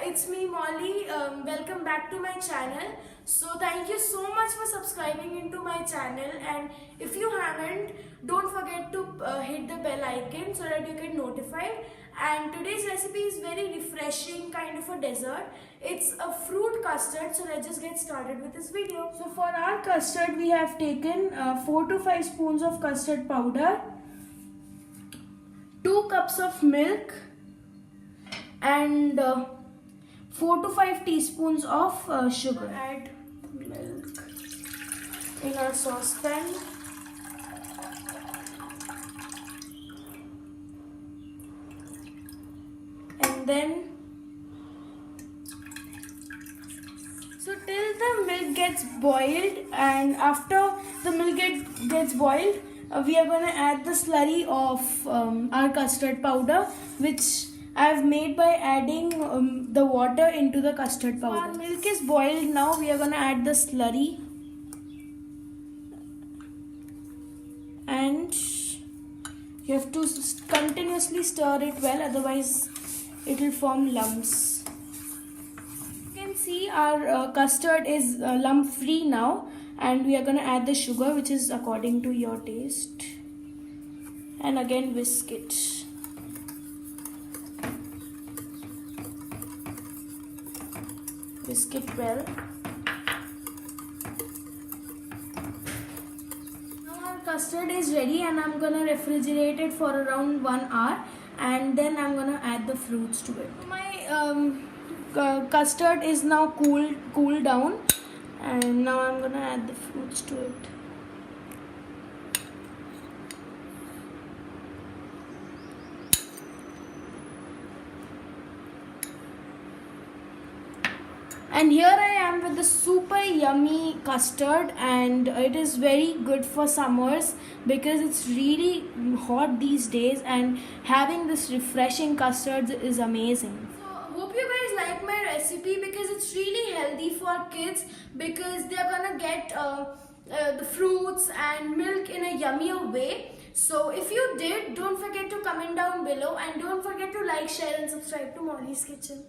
it's me Molly. Welcome back to my channel. So thank you so much for subscribing into my channel, and if you haven't, don't forget to hit the bell icon so that you get notified. And today's recipe is very refreshing, kind of a dessert. It's a fruit custard, so let's just get started with this video. So for our custard, we have taken 4 to 5 spoons of custard powder, 2 cups of milk, and 4 to 5 teaspoons of sugar. Add milk in our saucepan. And then, so till the milk gets boiled, and after the milk gets boiled, we are going to add the slurry of our custard powder, which I have made by adding the water into the custard powder. Our milk is boiled now. We are going to add the slurry, and you have to continuously stir it well, otherwise it will form lumps. You can see our custard is lump free now, and we are going to add the sugar, which is according to your taste, and again whisk it. Whisk it well. Now our custard is ready, and I'm going to refrigerate it for around 1 hour, and then I'm going to add the fruits to it. My custard is now cooled down, and now I'm going to add the fruits to it. And here I am with the super yummy custard, and it is very good for summers because it's really hot these days, and having this refreshing custard is amazing. So hope you guys like my recipe because it's really healthy for kids, because they're gonna get the fruits and milk in a yummier way. So if you did, don't forget to comment down below, and don't forget to like, share and subscribe to Molly's Kitchen.